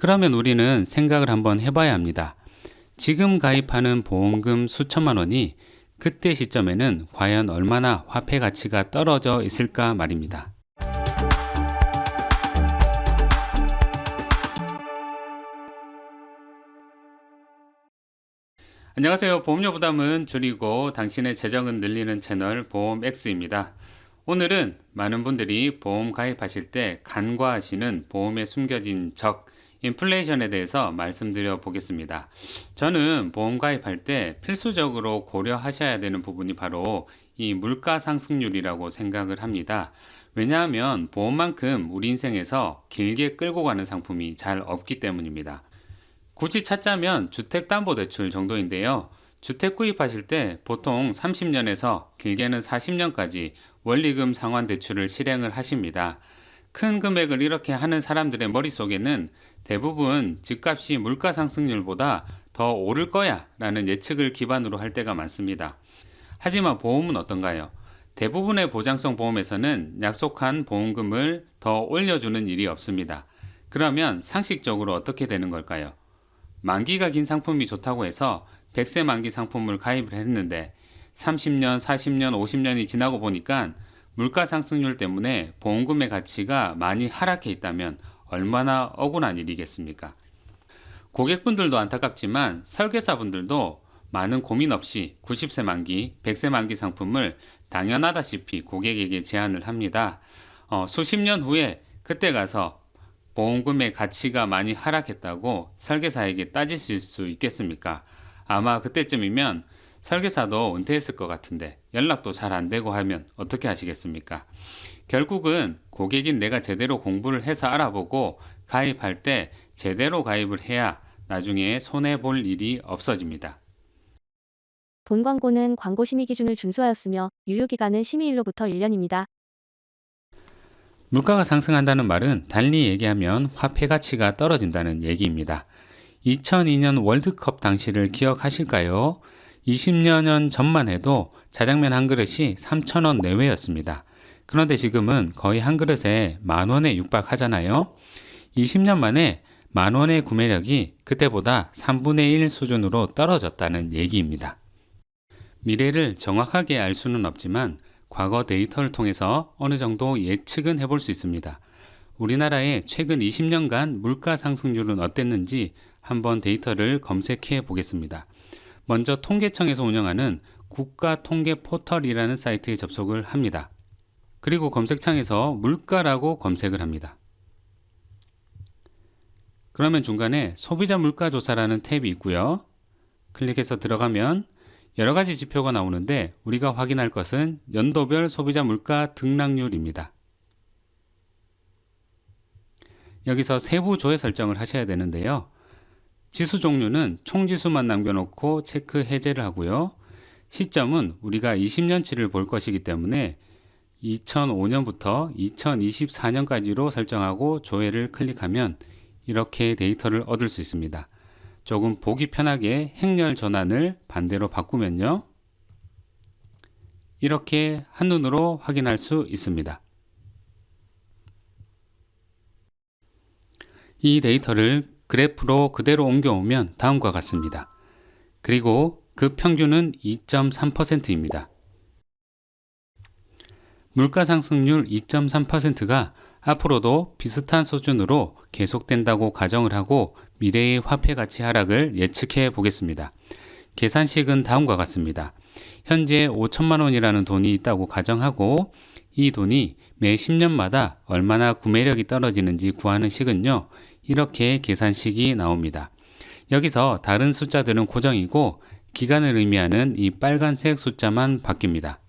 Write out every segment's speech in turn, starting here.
그러면 우리는 생각을 한번 해봐야 합니다. 지금 가입하는 보험금 수천만 원이 그때 시점에는 과연 얼마나 화폐 가치가 떨어져 있을까 말입니다. 안녕하세요. 보험료 부담은 줄이고 당신의 재정은 늘리는 채널 보험X입니다. 오늘은 많은 분들이 보험 가입하실 때 간과하시는 보험에 숨겨진 적, 인플레이션에 대해서 말씀드려 보겠습니다. 저는 보험 가입할 때 필수적으로 고려하셔야 되는 부분이 바로 이 물가 상승률이라고 생각을 합니다. 왜냐하면 보험만큼 우리 인생에서 길게 끌고 가는 상품이 잘 없기 때문입니다. 굳이 찾자면 주택담보대출 정도인데요. 주택 구입하실 때 보통 30년에서 길게는 40년까지 원리금 상환 대출을 실행을 하십니다. 큰 금액을 이렇게 하는 사람들의 머릿속에는 대부분 집값이 물가 상승률보다 더 오를 거야 라는 예측을 기반으로 할 때가 많습니다. 하지만 보험은 어떤가요? 대부분의 보장성 보험에서는 약속한 보험금을 더 올려주는 일이 없습니다. 그러면 상식적으로 어떻게 되는 걸까요? 만기가 긴 상품이 좋다고 해서 100세 만기 상품을 가입을 했는데 30년, 40년, 50년이 지나고 보니까 물가 상승률 때문에 보험금의 가치가 많이 하락해 있다면 얼마나 억울한 일이겠습니까? 고객분들도 안타깝지만 설계사분들도 많은 고민 없이 90세 만기, 100세 만기 상품을 당연하다시피 고객에게 제안을 합니다. 수십 년 후에 그때 가서 보험금의 가치가 많이 하락했다고 설계사에게 따지실 수 있겠습니까? 아마 그때쯤이면 설계사도 은퇴했을 것 같은데 연락도 잘 안 되고 하면 어떻게 하시겠습니까? 결국은 고객인 내가 제대로 공부를 해서 알아보고 가입할 때 제대로 가입을 해야 나중에 손해볼 일이 없어집니다. 본 광고는 광고 심의 기준을 준수하였으며 유효기간은 심의일로부터 1년입니다. 물가가 상승한다는 말은 달리 얘기하면 화폐 가치가 떨어진다는 얘기입니다. 2002년 월드컵 당시를 기억하실까요? 20여 년 전만 해도 자장면 한 그릇이 3,000원 내외였습니다. 그런데 지금은 거의 한 그릇에 10,000원에 육박하잖아요. 20년 만에 10,000원의 구매력이 그때보다 3분의 1 수준으로 떨어졌다는 얘기입니다. 미래를 정확하게 알 수는 없지만 과거 데이터를 통해서 어느 정도 예측은 해볼 수 있습니다. 우리나라의 최근 20년간 물가 상승률은 어땠는지 한번 데이터를 검색해 보겠습니다. 먼저 통계청에서 운영하는 국가통계 포털이라는 사이트에 접속을 합니다. 그리고 검색창에서 물가라고 검색을 합니다. 그러면 중간에 소비자 물가 조사라는 탭이 있고요. 클릭해서 들어가면 여러 가지 지표가 나오는데 우리가 확인할 것은 연도별 소비자 물가 등락률입니다. 여기서 세부 조회 설정을 하셔야 되는데요. 지수 종류는 총지수만 남겨놓고 체크 해제를 하고요. 시점은 우리가 20년치를 볼 것이기 때문에 2005년부터 2024년까지로 설정하고 조회를 클릭하면 이렇게 데이터를 얻을 수 있습니다. 조금 보기 편하게 행렬 전환을 반대로 바꾸면요. 이렇게 한눈으로 확인할 수 있습니다. 이 데이터를 그래프로 그대로 옮겨오면 다음과 같습니다. 그리고 그 평균은 2.3%입니다. 물가 상승률 2.3%가 앞으로도 비슷한 수준으로 계속된다고 가정을 하고 미래의 화폐 가치 하락을 예측해 보겠습니다. 계산식은 다음과 같습니다. 현재 5천만 원이라는 돈이 있다고 가정하고 이 돈이 매 10년마다 얼마나 구매력이 떨어지는지 구하는 식은요. 이렇게 계산식이 나옵니다. 여기서 다른 숫자들은 고정이고 기간을 의미하는 이 빨간색 숫자만 바뀝니다.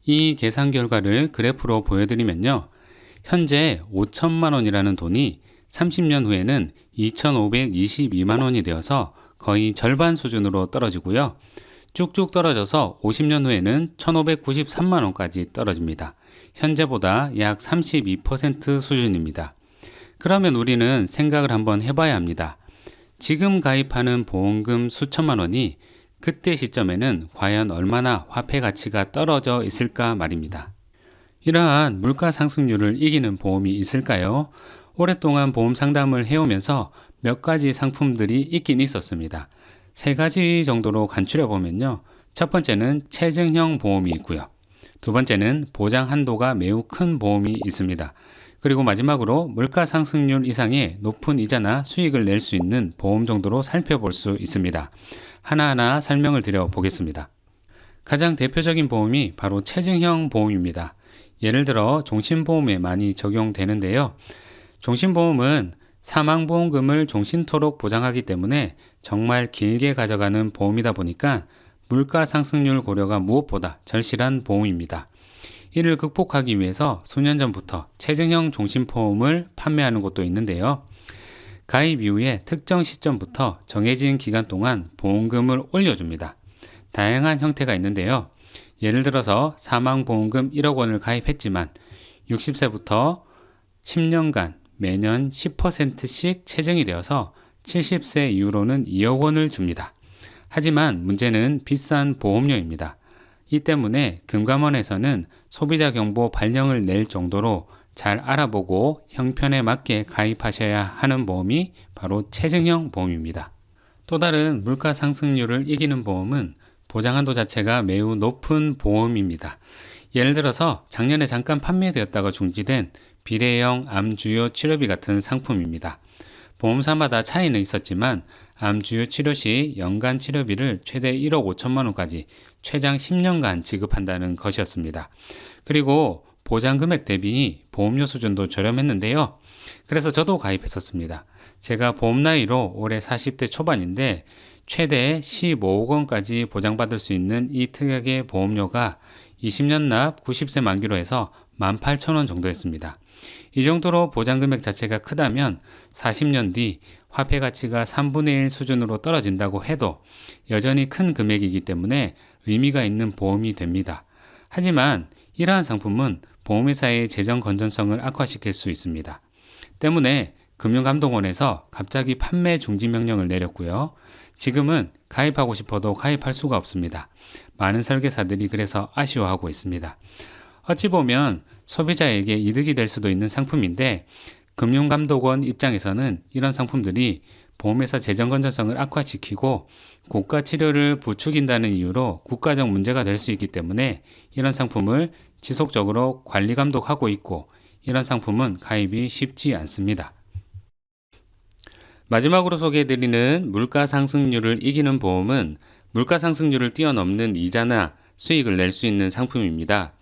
이 계산 결과를 그래프로 보여드리면요. 현재 5천만 원이라는 돈이 30년 후에는 2,522만 원이 되어서 거의 절반 수준으로 떨어지고요. 쭉쭉 떨어져서 50년 후에는 1,593만 원까지 떨어집니다. 현재보다 약 32% 수준입니다. 그러면 우리는 생각을 한번 해봐야 합니다. 지금 가입하는 보험금 수천만 원이 그때 시점에는 과연 얼마나 화폐 가치가 떨어져 있을까 말입니다. 이러한 물가 상승률을 이기는 보험이 있을까요? 오랫동안 보험 상담을 해오면서 몇 가지 상품들이 있긴 있었습니다. 세 가지 정도로 간추려 보면요. 첫 번째는 체증형 보험이 있고요. 두 번째는 보장 한도가 매우 큰 보험이 있습니다. 그리고 마지막으로 물가 상승률 이상의 높은 이자나 수익을 낼 수 있는 보험 정도로 살펴볼 수 있습니다. 하나하나 설명을 드려 보겠습니다. 가장 대표적인 보험이 바로 체증형 보험입니다. 예를 들어 종신보험에 많이 적용되는데요. 종신보험은 사망보험금을 종신토록 보장하기 때문에 정말 길게 가져가는 보험이다 보니까 물가 상승률 고려가 무엇보다 절실한 보험입니다. 이를 극복하기 위해서 수년 전부터 체증형 종신보험을 판매하는 곳도 있는데요. 가입 이후에 특정 시점부터 정해진 기간 동안 보험금을 올려줍니다. 다양한 형태가 있는데요. 예를 들어서 사망보험금 1억 원을 가입했지만 60세부터 10년간 매년 10%씩 체증이 되어서 70세 이후로는 2억 원을 줍니다. 하지만 문제는 비싼 보험료입니다. 이 때문에 금감원에서는 소비자 경보 발령을 낼 정도로 잘 알아보고 형편에 맞게 가입하셔야 하는 보험이 바로 체증형 보험입니다. 또 다른 물가 상승률을 이기는 보험은 보장한도 자체가 매우 높은 보험입니다. 예를 들어서 작년에 잠깐 판매되었다가 중지된 비례형 암주요 치료비 같은 상품입니다. 보험사마다 차이는 있었지만 암주요 치료 시 연간 치료비를 최대 1억 5천만 원까지 최장 10년간 지급한다는 것이었습니다. 그리고 보장 금액 대비 보험료 수준도 저렴했는데요. 그래서 저도 가입했었습니다. 제가 보험 나이로 올해 40대 초반인데 최대 15억 원까지 보장받을 수 있는 이 특약의 보험료가 20년 납 90세 만기로 해서 18,000원 정도였습니다. 이 정도로 보장 금액 자체가 크다면 40년 뒤 화폐 가치가 3분의 1 수준으로 떨어진다고 해도 여전히 큰 금액이기 때문에 의미가 있는 보험이 됩니다. 하지만 이러한 상품은 보험회사의 재정 건전성을 악화시킬 수 있습니다. 때문에 금융감독원에서 갑자기 판매 중지 명령을 내렸고요. 지금은 가입하고 싶어도 가입할 수가 없습니다. 많은 설계사들이 그래서 아쉬워하고 있습니다. 어찌 보면 소비자에게 이득이 될 수도 있는 상품인데 금융감독원 입장에서는 이런 상품들이 보험회사 재정 건전성을 악화시키고 고가 치료를 부추긴다는 이유로 국가적 문제가 될 수 있기 때문에 이런 상품을 지속적으로 관리 감독하고 있고 이런 상품은 가입이 쉽지 않습니다. 마지막으로 소개해드리는 물가 상승률을 이기는 보험은 물가 상승률을 뛰어넘는 이자나 수익을 낼 수 있는 상품입니다.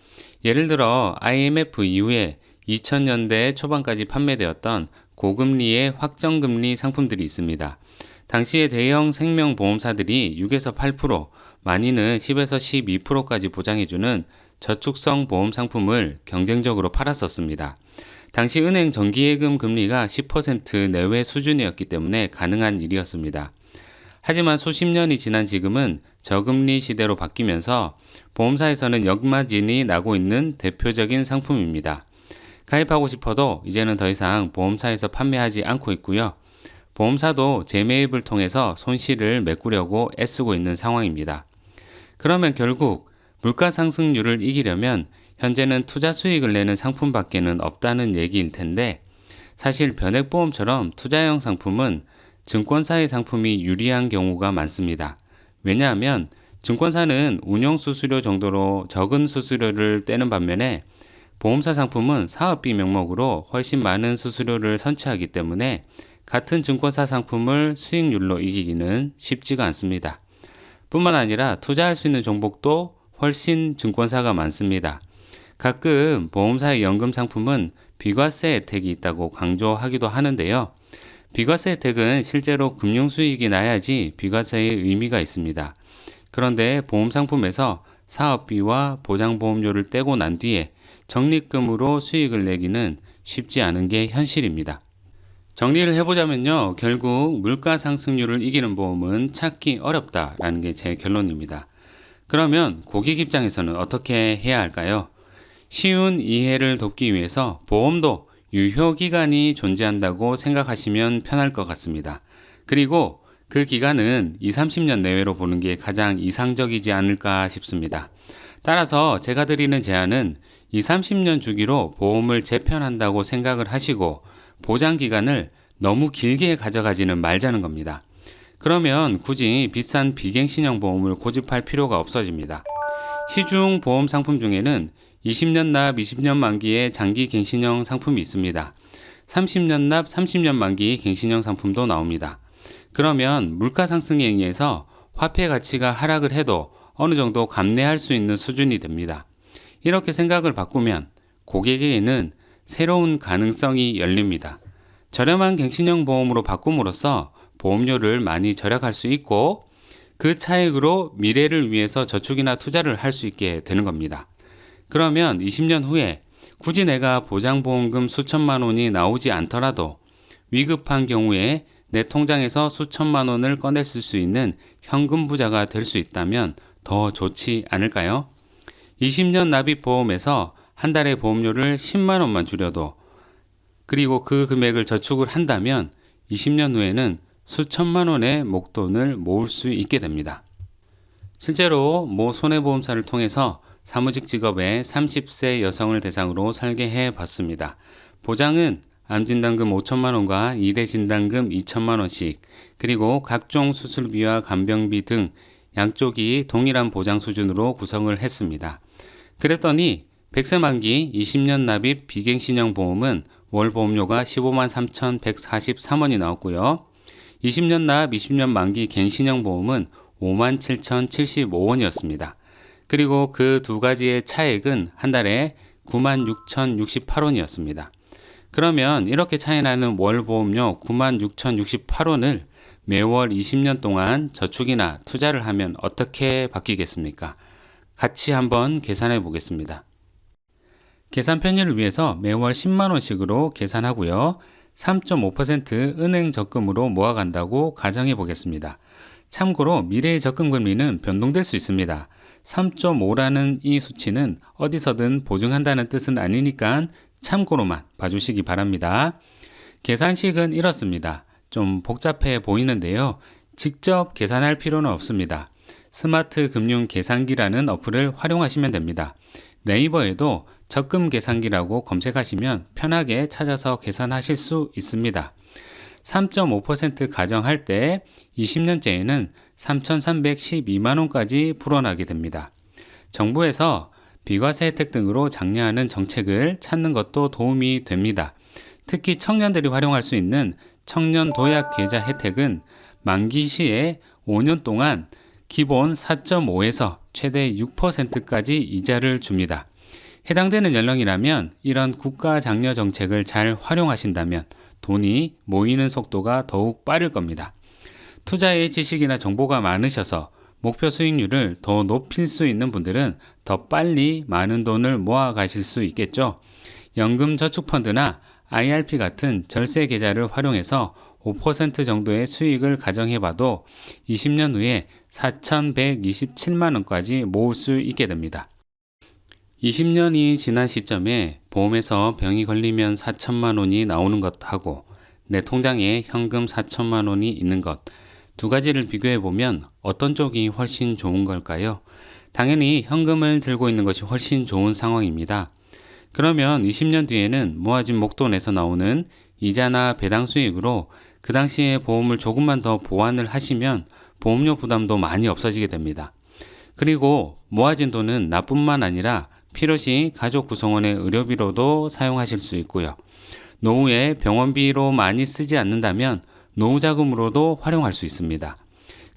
예를 들어 IMF 이후에 2000년대 초반까지 판매되었던 고금리의 확정금리 상품들이 있습니다. 당시에 대형 생명보험사들이 6에서 8%, 많이는 10에서 12%까지 보장해주는 저축성 보험 상품을 경쟁적으로 팔았었습니다. 당시 은행 정기예금 금리가 10% 내외 수준이었기 때문에 가능한 일이었습니다. 하지만 수십 년이 지난 지금은 저금리 시대로 바뀌면서 보험사에서는 역마진이 나고 있는 대표적인 상품입니다. 가입하고 싶어도 이제는 더 이상 보험사에서 판매하지 않고 있고요. 보험사도 재매입을 통해서 손실을 메꾸려고 애쓰고 있는 상황입니다. 그러면 결국 물가 상승률을 이기려면 현재는 투자 수익을 내는 상품밖에는 없다는 얘기일 텐데 사실 변액보험처럼 투자형 상품은 증권사의 상품이 유리한 경우가 많습니다. 왜냐하면 증권사는 운용 수수료 정도로 적은 수수료를 떼는 반면에 보험사 상품은 사업비 명목으로 훨씬 많은 수수료를 선취하기 때문에 같은 증권사 상품을 수익률로 이기기는 쉽지가 않습니다. 뿐만 아니라 투자할 수 있는 종목도 훨씬 증권사가 많습니다. 가끔 보험사의 연금 상품은 비과세 혜택이 있다고 강조하기도 하는데요. 비과세 혜택은 실제로 금융 수익이 나야지 비과세의 의미가 있습니다. 그런데 보험 상품에서 사업비와 보장보험료를 떼고 난 뒤에 적립금으로 수익을 내기는 쉽지 않은 게 현실입니다. 정리를 해보자면요. 결국 물가 상승률을 이기는 보험은 찾기 어렵다라는 게 제 결론입니다. 그러면 고객 입장에서는 어떻게 해야 할까요? 쉬운 이해를 돕기 위해서 보험도 유효기간이 존재한다고 생각하시면 편할 것 같습니다. 그리고 그 기간은 20, 30년 내외로 보는 게 가장 이상적이지 않을까 싶습니다. 따라서 제가 드리는 제안은 20, 30년 주기로 보험을 재편한다고 생각을 하시고 보장 기간을 너무 길게 가져가지는 말자는 겁니다. 그러면 굳이 비싼 비갱신형 보험을 고집할 필요가 없어집니다. 시중 보험 상품 중에는 20년 납 20년 만기의 장기 갱신형 상품이 있습니다. 30년 납 30년 만기 갱신형 상품도 나옵니다. 그러면 물가 상승에 의해서 화폐 가치가 하락을 해도 어느 정도 감내할 수 있는 수준이 됩니다. 이렇게 생각을 바꾸면 고객에게는 새로운 가능성이 열립니다. 저렴한 갱신형 보험으로 바꿈으로써 보험료를 많이 절약할 수 있고 그 차익으로 미래를 위해서 저축이나 투자를 할 수 있게 되는 겁니다. 그러면 20년 후에 굳이 내가 보장보험금 수천만 원이 나오지 않더라도 위급한 경우에 내 통장에서 수천만 원을 꺼냈을 수 있는 현금 부자가 될 수 있다면 더 좋지 않을까요? 20년 납입 보험에서 한 달에 보험료를 10만 원만 줄여도 그리고 그 금액을 저축을 한다면 20년 후에는 수천만 원의 목돈을 모을 수 있게 됩니다. 실제로 모 손해보험사를 통해서 사무직 직업의 30세 여성을 대상으로 설계해 봤습니다. 보장은 암진단금 5천만 원과 2대 진단금 2천만 원씩 그리고 각종 수술비와 간병비 등 양쪽이 동일한 보장 수준으로 구성을 했습니다. 그랬더니 100세 만기 20년 납입 비갱신형 보험은 월 보험료가 15만 3,143원이 나왔고요. 20년 납 20년 만기 갱신형 보험은 5만 7,075원이었습니다. 그리고 그 두 가지의 차액은 한 달에 9만 6,068원이었습니다. 그러면 이렇게 차이나는 월 보험료 9만 6,068원을 매월 20년 동안 저축이나 투자를 하면 어떻게 바뀌겠습니까? 같이 한번 계산해 보겠습니다. 계산 편의를 위해서 매월 10만 원씩으로 계산하고요. 3.5% 은행 적금으로 모아간다고 가정해 보겠습니다. 참고로 미래의 적금 금리는 변동될 수 있습니다. 3.5라는 이 수치는 어디서든 보증한다는 뜻은 아니니까 참고로만 봐주시기 바랍니다. 계산식은 이렇습니다. 좀 복잡해 보이는데요. 직접 계산할 필요는 없습니다. 스마트 금융 계산기라는 어플을 활용하시면 됩니다. 네이버에도 적금 계산기라고 검색하시면 편하게 찾아서 계산하실 수 있습니다. 3.5% 가정할 때 20년째에는 3,312만 원까지 불어나게 됩니다. 정부에서 비과세 혜택 등으로 장려하는 정책을 찾는 것도 도움이 됩니다. 특히 청년들이 활용할 수 있는 청년 도약 계좌 혜택은 만기 시에 5년 동안 기본 4.5에서 최대 6%까지 이자를 줍니다. 해당되는 연령이라면 이런 국가 장려 정책을 잘 활용하신다면 돈이 모이는 속도가 더욱 빠를 겁니다. 투자의 지식이나 정보가 많으셔서 목표 수익률을 더 높일 수 있는 분들은 더 빨리 많은 돈을 모아 가실 수 있겠죠. 연금저축펀드나 IRP 같은 절세 계좌를 활용해서 5% 정도의 수익을 가정해봐도 20년 후에 4,127만 원까지 모을 수 있게 됩니다. 20년이 지난 시점에 보험에서 병이 걸리면 4천만 원이 나오는 것하고 내 통장에 현금 4천만 원이 있는 것, 두 가지를 비교해보면 어떤 쪽이 훨씬 좋은 걸까요? 당연히 현금을 들고 있는 것이 훨씬 좋은 상황입니다. 그러면 20년 뒤에는 모아진 목돈에서 나오는 이자나 배당 수익으로 그 당시에 보험을 조금만 더 보완을 하시면 보험료 부담도 많이 없어지게 됩니다. 그리고 모아진 돈은 나뿐만 아니라 필요시 가족 구성원의 의료비로도 사용하실 수 있고요. 노후에 병원비로 많이 쓰지 않는다면 노후자금으로도 활용할 수 있습니다.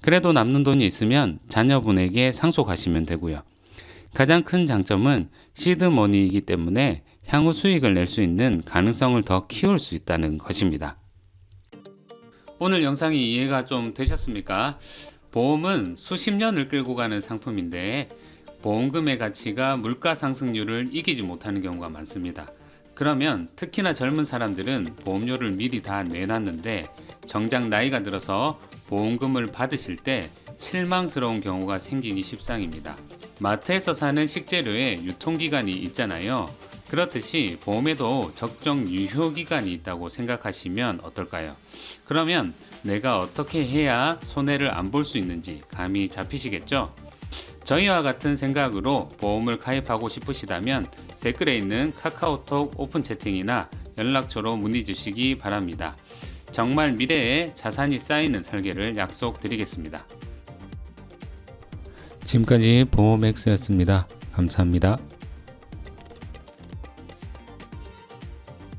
그래도 남는 돈이 있으면 자녀분에게 상속하시면 되고요. 가장 큰 장점은 시드머니이기 때문에 향후 수익을 낼 수 있는 가능성을 더 키울 수 있다는 것입니다. 오늘 영상이 이해가 좀 되셨습니까? 보험은 수십 년을 끌고 가는 상품인데 보험금의 가치가 물가 상승률을 이기지 못하는 경우가 많습니다. 그러면 특히나 젊은 사람들은 보험료를 미리 다 내놨는데 정작 나이가 들어서 보험금을 받으실 때 실망스러운 경우가 생기기 십상입니다. 마트에서 사는 식재료에 유통기간이 있잖아요. 그렇듯이 보험에도 적정 유효기간이 있다고 생각하시면 어떨까요? 그러면 내가 어떻게 해야 손해를 안 볼 수 있는지 감이 잡히시겠죠? 저희와 같은 생각으로 보험을 가입하고 싶으시다면 댓글에 있는 카카오톡 오픈 채팅이나 연락처로 문의 주시기 바랍니다. 정말 미래에 자산이 쌓이는 설계를 약속드리겠습니다. 지금까지 보험X였습니다. 감사합니다.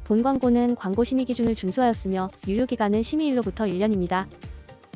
본 광고는 광고 심의 기준을 준수하였으며 유효기간은 심의일로부터 1년입니다.